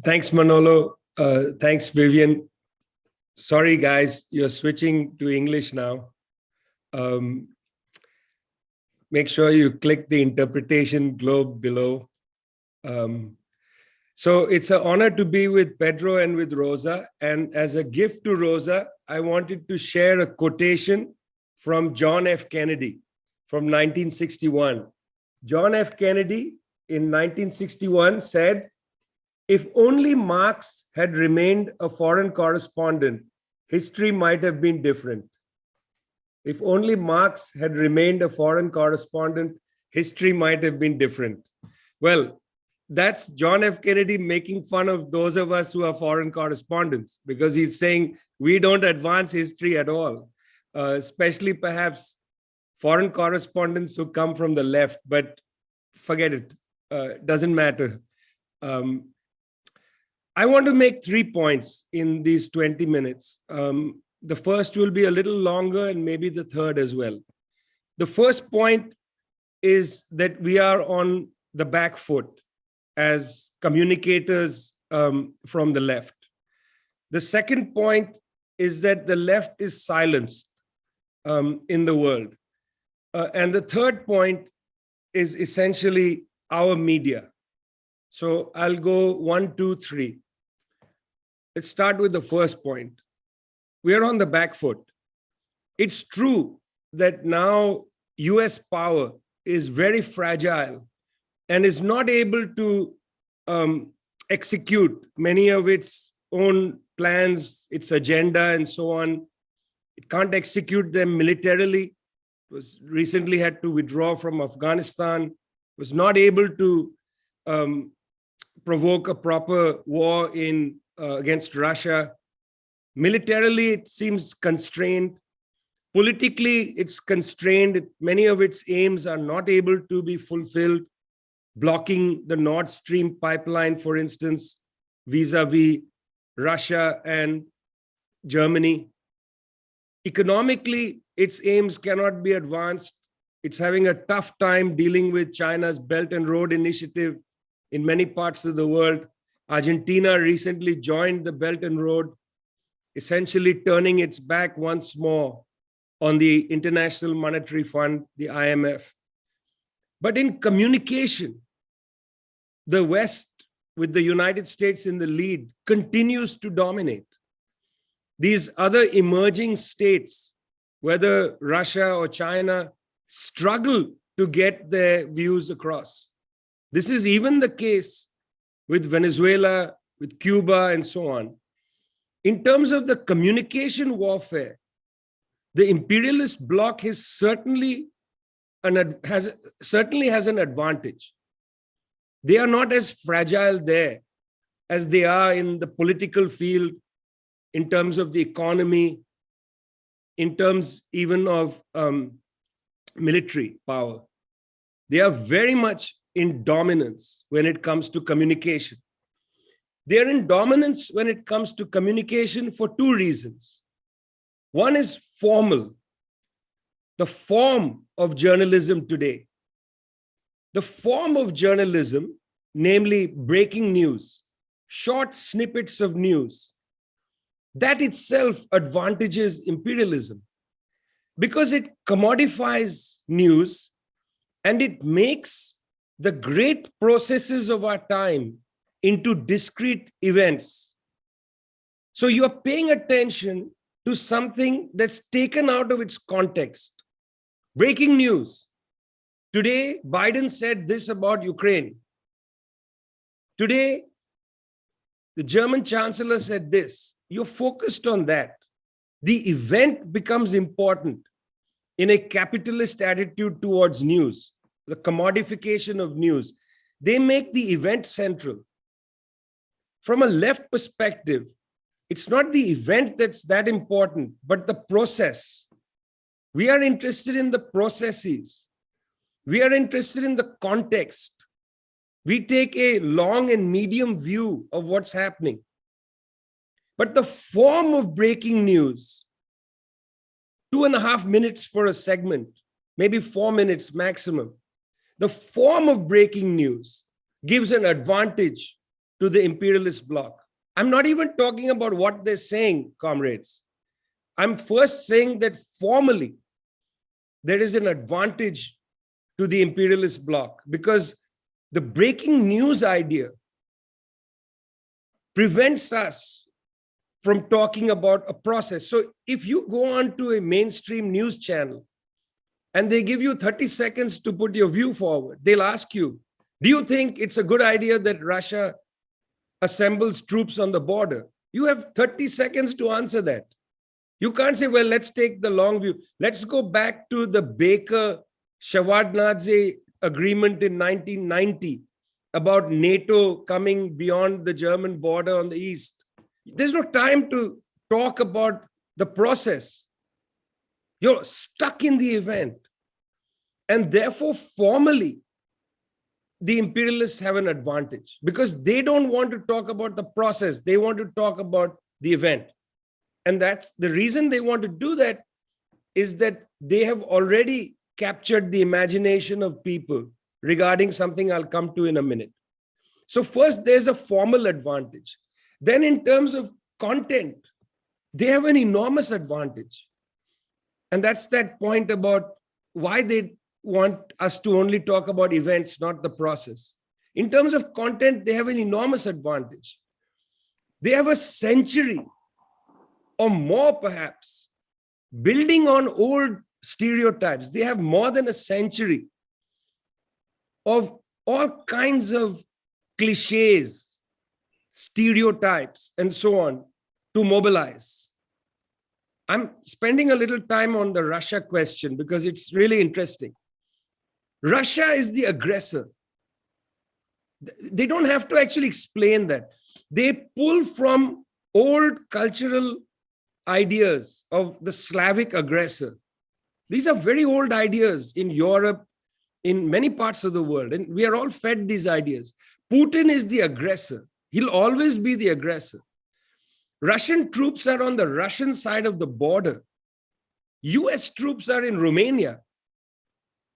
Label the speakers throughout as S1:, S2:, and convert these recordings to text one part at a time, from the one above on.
S1: Thanks, Manolo. Thanks, Vivian. Sorry, guys, you're switching to English now. Make sure you click the interpretation globe below. So it's an honor to be with Pedro and with Rosa. And as a gift to Rosa, I wanted to share a quotation from John F. Kennedy from 1961. John F. Kennedy in 1961 said, "If only Marx had remained a foreign correspondent, history might have been different." If only Marx had remained a foreign correspondent, history might have been different. Well, that's John F. Kennedy making fun of those of us who are foreign correspondents, because he's saying we don't advance history at all, especially perhaps foreign correspondents who come from the left, but forget it, doesn't matter. I want to make 3 points in these 20 minutes. The first will be a little longer and maybe the third as well. The first point is that we are on the back foot as communicators from the left. The second point is that the left is silenced in the world. And the third point is essentially our media. So I'll go 1, 2, 3. Let's start with the first point. We are on the back foot. It's true that now US power is very fragile and is not able to execute many of its own plans, its agenda, and so on. It can't execute them militarily. It was recently had to withdraw from Afghanistan. Was not able to provoke a proper war against Russia. Militarily, it seems constrained. Politically, it's constrained. Many of its aims are not able to be fulfilled. Blocking the Nord Stream pipeline, for instance, vis-a-vis Russia and Germany. Economically, its aims cannot be advanced. It's having a tough time dealing with China's Belt and Road Initiative in many parts of the world. Argentina recently joined the Belt and Road, essentially turning its back once more on the International Monetary Fund, the IMF. But in communication, the West, with the United States in the lead, continues to dominate. These other emerging states, whether Russia or China, struggle to get their views across. This is even the case with Venezuela, with Cuba, and so on. In terms of the communication warfare, the imperialist bloc certainly has an advantage. They are not as fragile there as they are in the political field, in terms of the economy, in terms even of military power. They are very much in dominance when it comes to communication. They are in dominance when it comes to communication for 2 reasons. One is formal, the form of journalism today. The form of journalism, namely breaking news, short snippets of news, that itself advantages imperialism because it commodifies news and it makes the great processes of our time into discrete events. So you are paying attention to something that's taken out of its context. Breaking news. Today, Biden said this about Ukraine. Today, the German chancellor said this. You're focused on that. The event becomes important in a capitalist attitude towards news, the commodification of news. They make the event central. From a left perspective, it's not the event that's that important, but the process. We are interested in the processes. We are interested in the context. We take a long and medium view of what's happening. But the form of breaking news, 2.5 minutes for a segment, maybe 4 minutes maximum. The form of breaking news gives an advantage to the imperialist bloc. I'm not even talking about what they're saying, comrades. I'm first saying that formally, there is an advantage to the imperialist bloc because the breaking news idea prevents us from talking about a process. So if you go on to a mainstream news channel and they give you 30 seconds to put your view forward, they'll ask you, do you think it's a good idea that Russia assembles troops on the border? You have 30 seconds to answer that. You can't say, well, let's take the long view. Let's go back to the Baker-Shevardnadze agreement in 1990 about NATO coming beyond the German border on the east. There's no time to talk about the process. You're stuck in the event. And therefore, formally, the imperialists have an advantage because they don't want to talk about the process. They want to talk about the event. And that's the reason they want to do that is that they have already captured the imagination of people regarding something I'll come to in a minute. So first, there's a formal advantage. Then in terms of content, they have an enormous advantage. And that's that point about why they want us to only talk about events, not the process. In terms of content, they have an enormous advantage. They have a century or more perhaps, building on old stereotypes. They have more than a century of all kinds of cliches, stereotypes, and so on to mobilize. I'm spending a little time on the Russia question because it's really interesting. Russia is the aggressor. They don't have to actually explain that. They pull from old cultural ideas of the Slavic aggressor. These are very old ideas in Europe, in many parts of the world, and we are all fed these ideas. Putin is the aggressor. He'll always be the aggressor. Russian troops are on the Russian side of the border. US troops are in Romania,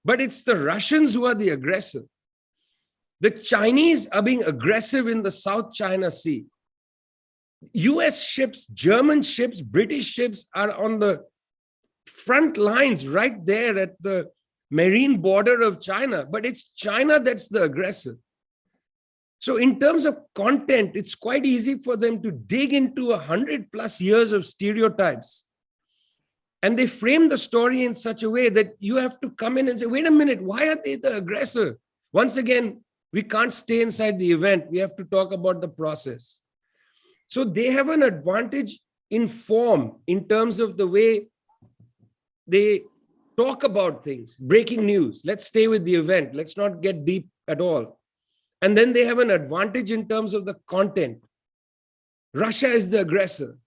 S1: but it's the Russians who are the aggressor. The Chinese are being aggressive in the South China Sea. US ships, German ships, British ships are on the front lines right there at the marine border of China, but it's China that's the aggressor. So in terms of content, it's quite easy for them to dig into 100+ years of stereotypes. And they frame the story in such a way that you have to come in and say, wait a minute, why are they the aggressor? Once again, we can't stay inside the event. We have to talk about the process. So they have an advantage in form in terms of the way they talk about things, breaking news. Let's stay with the event. Let's not get deep at all. And then they have an advantage in terms of the content. Russia is the aggressor.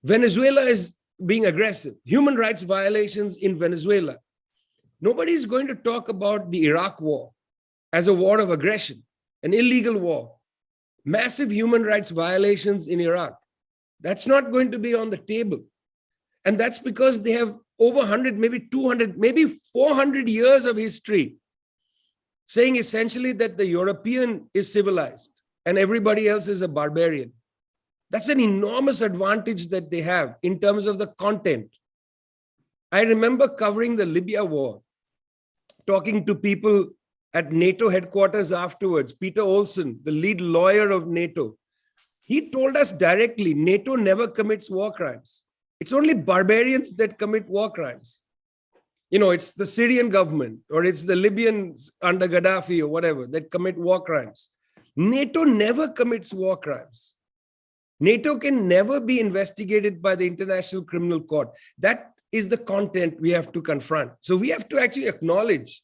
S1: Venezuela is being aggressive. Human rights violations in Venezuela. Nobody's going to talk about the Iraq war as a war of aggression, an illegal war. Massive human rights violations in Iraq. That's not going to be on the table. And that's because they have over 100, maybe 200, maybe 400 years of history saying essentially that the European is civilized and everybody else is a barbarian. That's an enormous advantage that they have in terms of the content. I remember covering the Libya war, talking to people at NATO headquarters afterwards. Peter Olsen, the lead lawyer of NATO, he told us directly, NATO never commits war crimes. It's only barbarians that commit war crimes. You know, it's the Syrian government or it's the Libyans under Gaddafi or whatever that commit war crimes. NATO never commits war crimes. NATO can never be investigated by the International Criminal Court. That is the content we have to confront. So we have to actually acknowledge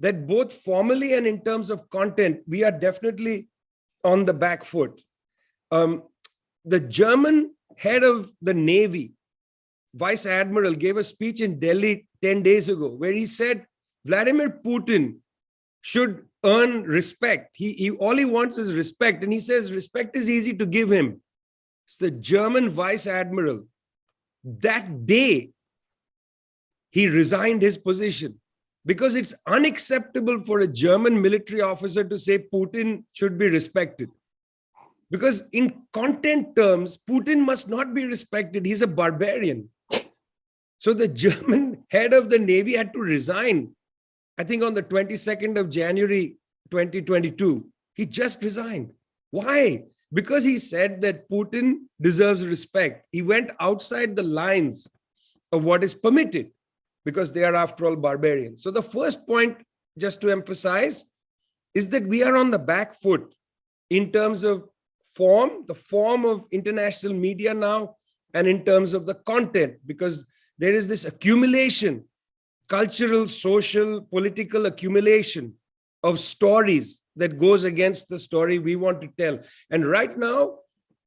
S1: that both formally and in terms of content, we are definitely on the back foot. The German head of the Navy, Vice Admiral, gave a speech in Delhi 10 days ago where he said Vladimir Putin should earn respect. All he wants is respect. And he says respect is easy to give him. It's the German Vice Admiral. That day, he resigned his position because it's unacceptable for a German military officer to say Putin should be respected. Because in content terms, Putin must not be respected. He's a barbarian. So the German head of the Navy had to resign, I think on the 22nd of January, 2022. He just resigned. Why? Because he said that Putin deserves respect. He went outside the lines of what is permitted, because they are, after all, barbarians. So the first point, just to emphasize, is that we are on the back foot in terms of the form of international media now, and in terms of the content, because there is this accumulation, cultural, social, political accumulation of stories that goes against the story we want to tell. And right now,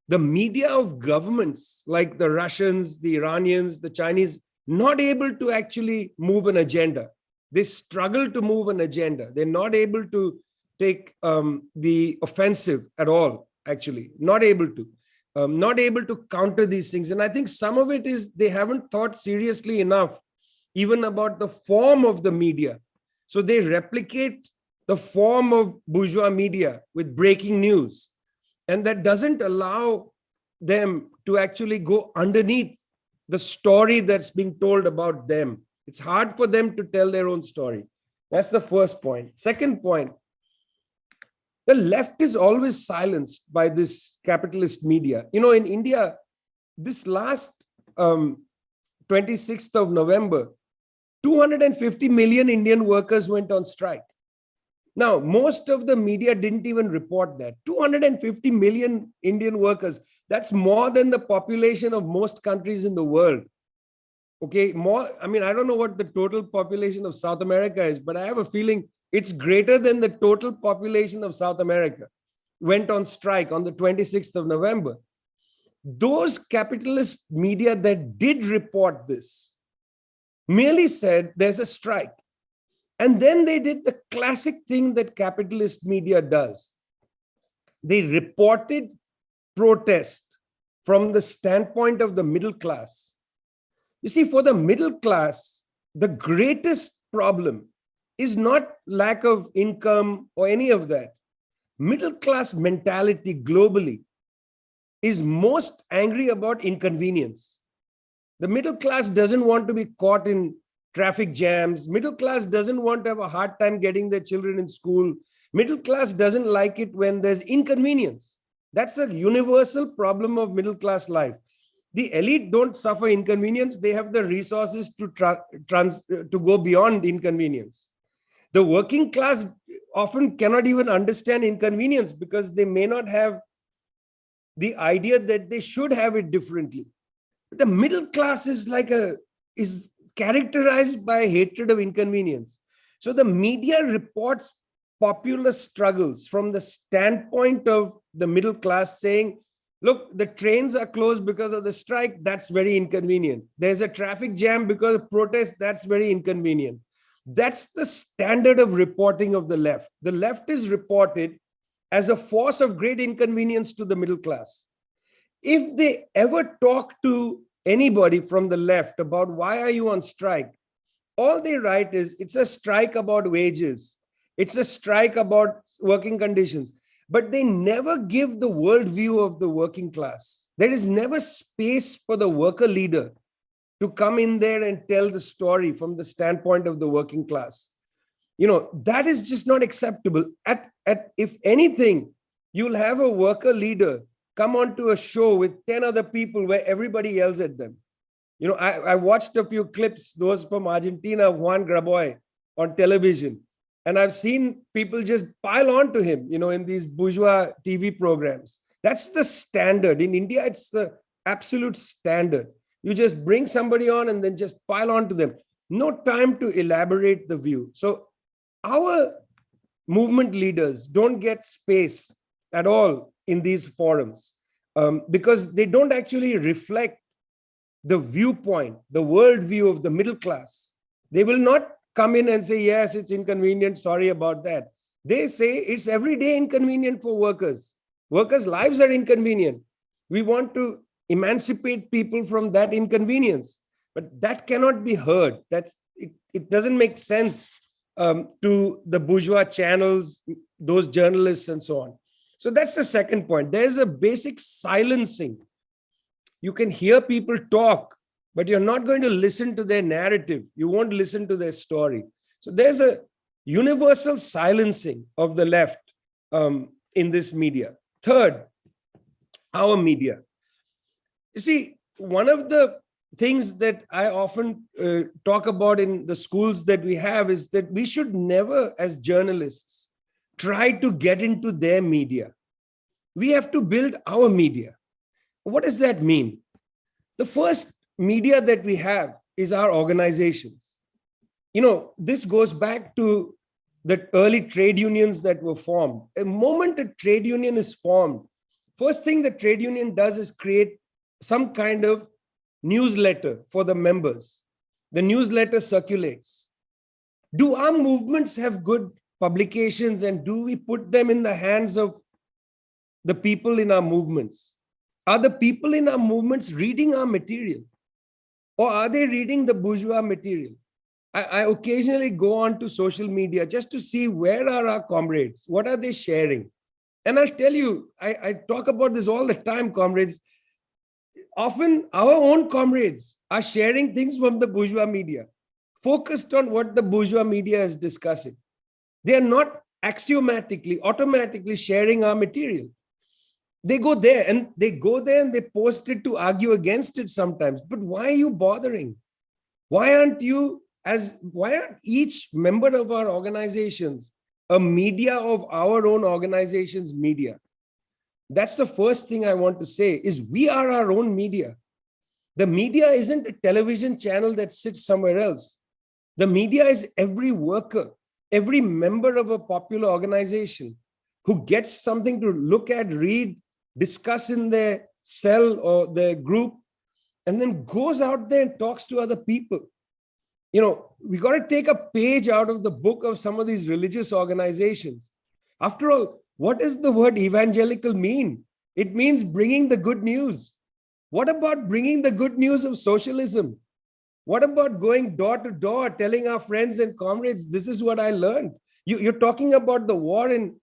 S1: the media of governments like the Russians, the Iranians, the Chinese, not able to actually move an agenda. They struggle to move an agenda. They're not able to take the offensive at all, actually, not able to counter these things. And I think some of it is they haven't thought seriously enough even about the form of the media. So they replicate the form of bourgeois media with breaking news. And that doesn't allow them to actually go underneath the story that's being told about them. It's hard for them to tell their own story. That's the first point. Second point, the left is always silenced by this capitalist media. In India, this last 26th of November, 250 million Indian workers went on strike. Now, most of the media didn't even report that. 250 million Indian workers, that's more than the population of most countries in the world. Okay, I don't know what the total population of South America is, but I have a feeling it's greater than the total population of South America went on strike on the 26th of November. Those capitalist media that did report this merely said there's a strike. And then they did the classic thing that capitalist media does. They reported protest from the standpoint of the middle class. You see, for the middle class, the greatest problem is not lack of income or any of that. Middle class mentality globally is most angry about inconvenience. The middle class doesn't want to be caught in traffic jams. Middle class doesn't want to have a hard time getting their children in school. Middle class doesn't like it when there's inconvenience. That's a universal problem of middle class life. The elite don't suffer inconvenience. They have the resources to go beyond inconvenience. The working class often cannot even understand inconvenience because they may not have the idea that they should have it differently. But the middle class is characterized by hatred of inconvenience. So the media reports popular struggles from the standpoint of the middle class, saying, look, the trains are closed because of the strike. That's very inconvenient. There's a traffic jam because of protest. That's very inconvenient. That's the standard of reporting of the left. The left is reported as a force of great inconvenience to the middle class. If they ever talk to anybody from the left about why are you on strike, all they write is it's a strike about wages. It's a strike about working conditions. But they never give the worldview of the working class. There is never space for the worker leader to come in there and tell the story from the standpoint of the working class. That is just not acceptable. If anything, you'll have a worker leader come onto a show with 10 other people where everybody yells at them. I watched a few clips, those from Argentina, Juan Graboy on television. And I've seen people just pile on to him, in these bourgeois TV programs. That's the standard. In India, it's the absolute standard. You just bring somebody on and then just pile on to them. No time to elaborate the view. So our movement leaders don't get space at all in these forums because they don't actually reflect the viewpoint, the worldview of the middle class. They will not come in and say, yes, it's inconvenient, sorry about that. They say it's everyday inconvenient for workers. Workers' lives are inconvenient. We want to emancipate people from that inconvenience, but that cannot be heard. It doesn't make sense to the bourgeois channels, those journalists and so on. So that's the second point. There's a basic silencing. You can hear people talk, but you're not going to listen to their narrative. You won't listen to their story. So there's a universal silencing of the left in this media. Third, our media. You see, one of the things that I often talk about in the schools that we have is that we should never, as journalists, try to get into their media. We have to build our media. What does that mean? The first media that we have is our organizations. You know, this goes back to the early trade unions that were formed. The moment a trade union is formed, first thing the trade union does is create some kind of newsletter for the members. The newsletter circulates. Do our movements have good publications, and do we put them in the hands of the people in our movements? Are the people in our movements reading our material? Or are they reading the bourgeois material? I occasionally go on to social media just to see where are our comrades, what are they sharing? And I'll tell you, I talk about this all the time, comrades. Often our own comrades are sharing things from the bourgeois media, focused on what the bourgeois media is discussing. They are not axiomatically, automatically sharing our material. They go there and they post it to argue against it sometimes. But why are you bothering? Why aren't each member of our organizations a media of our own organization's media? That's the first thing I want to say, is we are our own media. The media isn't a television channel that sits somewhere else. The media is every worker, every member of a popular organization who gets something to look at, read, discuss in their cell or their group, and then goes out there and talks to other people. You know, we got to take a page out of the book of some of these religious organizations. After all, what does the word evangelical mean? It means bringing the good news. What about bringing the good news of socialism? What about going door to door, telling our friends and comrades, this is what I learned? You're talking about the war in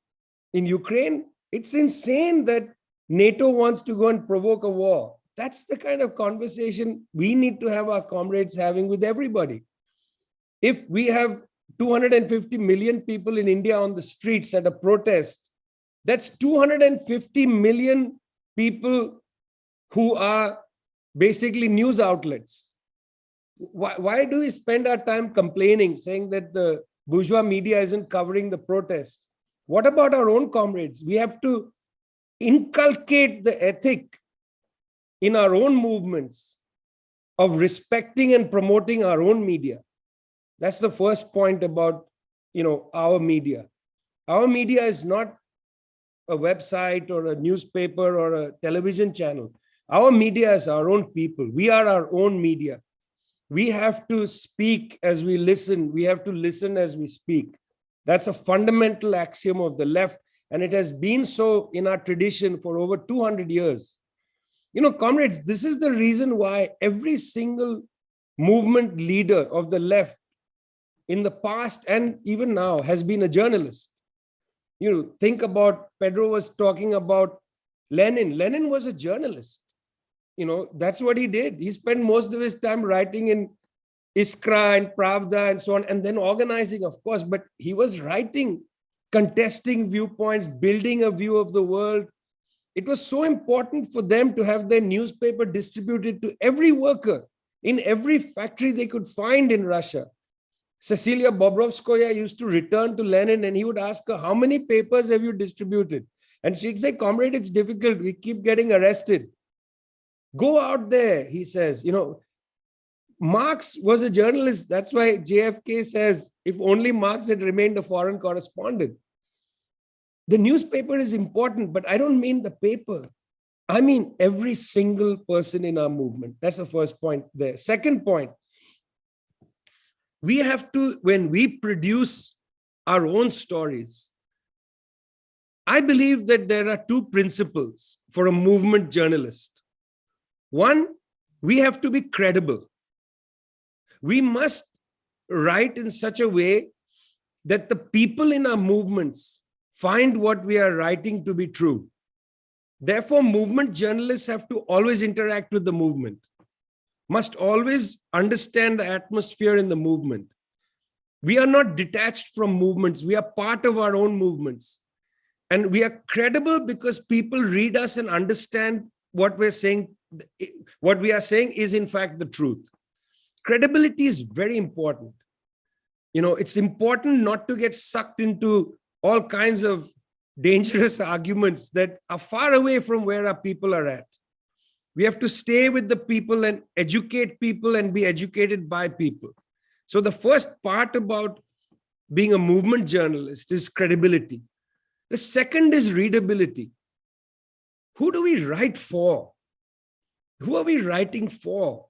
S1: Ukraine. It's insane that NATO wants to go and provoke a war. That's the kind of conversation we need to have our comrades having with everybody. If we have 250 million people in India on the streets at a protest, that's 250 million people who are basically news outlets. Why do we spend our time complaining, saying that the bourgeois media isn't covering the protest? What about our own comrades? We have to inculcate the ethic in our own movements of respecting and promoting our own media. That's the first point about, our media. Our media is not a website or a newspaper or a television channel. Our media is our own people. We are our own media. We have to speak as we listen. We have to listen as we speak. That's a fundamental axiom of the left, and it has been so in our tradition for over 200 years. Comrades, this is the reason why every single movement leader of the left in the past and even now has been a journalist. Think about, Pedro was talking about Lenin. Lenin was a journalist. That's what he did. He spent most of his time writing in Iskra and Pravda and so on, and then organizing, of course, but he was writing, contesting viewpoints, building a view of the world. It was so important for them to have their newspaper distributed to every worker in every factory they could find in Russia. Cecilia Bobrovskaya used to return to Lenin and he would ask her, how many papers have you distributed? And she'd say, comrade, it's difficult. We keep getting arrested. Go out there, he says. Marx was a journalist. That's why JFK says, if only Marx had remained a foreign correspondent. The newspaper is important, but I don't mean the paper. I mean every single person in our movement. That's the first point there. Second point, we have to, when we produce our own stories, I believe that there are two principles for a movement journalist. One, we have to be credible. We must write in such a way that the people in our movements find what we are writing to be true. Therefore, movement journalists have to always interact with the movement, must always understand the atmosphere in the movement. We are not detached from movements. We are part of our own movements. And we are credible because people read us and understand what we're saying. What we are saying is, in fact, the truth. Credibility is very important. It's important not to get sucked into all kinds of dangerous arguments that are far away from where our people are at. We have to stay with the people and educate people and be educated by people. So the first part about being a movement journalist is credibility. The second is readability. Who do we write for? Who are we writing for?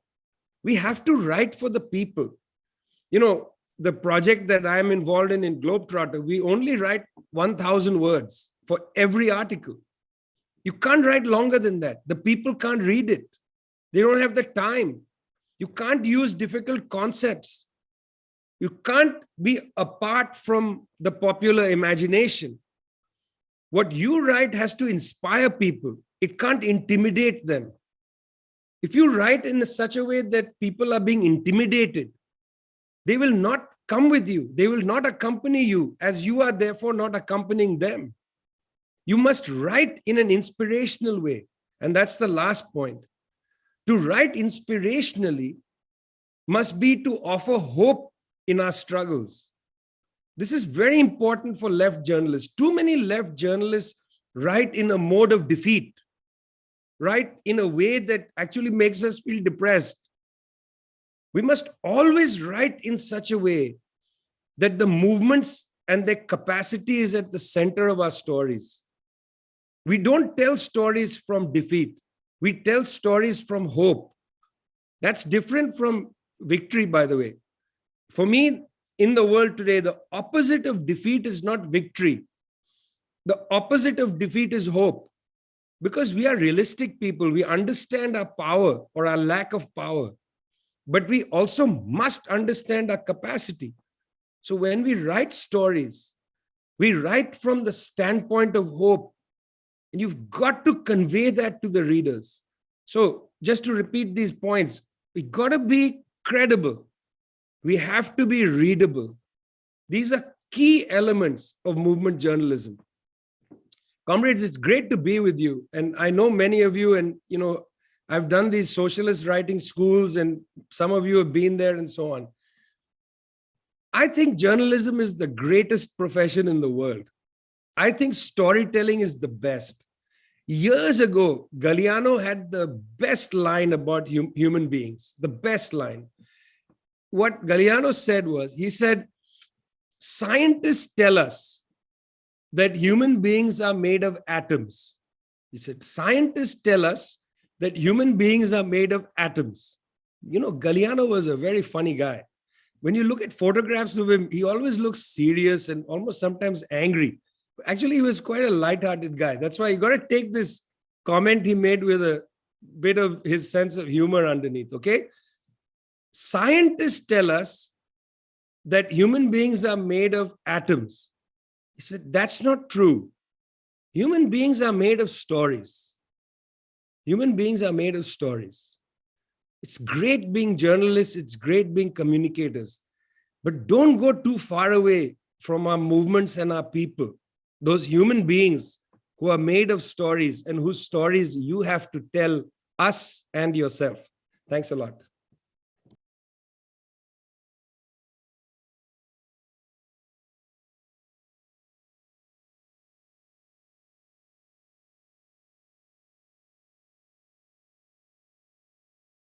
S1: We have to write for the people. The project that I'm involved in Globetrotter, we only write 1,000 words for every article. You can't write longer than that. The people can't read it. They don't have the time. You can't use difficult concepts. You can't be apart from the popular imagination. What you write has to inspire people. It can't intimidate them. If you write in such a way that people are being intimidated, they will not come with you. They will not accompany you, as you are therefore not accompanying them. You must write in an inspirational way. And that's the last point. To write inspirationally must be to offer hope in our struggles. This is very important for left journalists. Too many left journalists write in a mode of defeat, write in a way that actually makes us feel depressed. We must always write in such a way that the movements and their capacity is at the center of our stories. We don't tell stories from defeat. We tell stories from hope. That's different from victory, by the way. For me, in the world today, the opposite of defeat is not victory. The opposite of defeat is hope. Because we are realistic people, we understand our power or our lack of power. But we also must understand our capacity. So when we write stories, we write from the standpoint of hope. And you've got to convey that to the readers. So just to repeat these points, we got to be credible. We have to be readable. These are key elements of movement journalism. Comrades, it's great to be with you. And I know many of you, and I've done these socialist writing schools, and some of you have been there and so on. I think journalism is the greatest profession in the world. I think storytelling is the best. Years ago, Galeano had the best line about human beings, the best line. What Galeano said was, he said, scientists tell us that human beings are made of atoms. He said, scientists tell us that human beings are made of atoms. Galeano was a very funny guy. When you look at photographs of him, he always looks serious and almost sometimes angry. Actually, he was quite a light-hearted guy. That's why you got to take this comment he made with a bit of his sense of humor underneath, okay? Scientists tell us that human beings are made of atoms. He said, that's not true. Human beings are made of stories. Human beings are made of stories. It's great being journalists. It's great being communicators. But don't go too far away from our movements and our people. Those human beings who are made of stories and whose stories you have to tell us and yourself. Thanks a lot.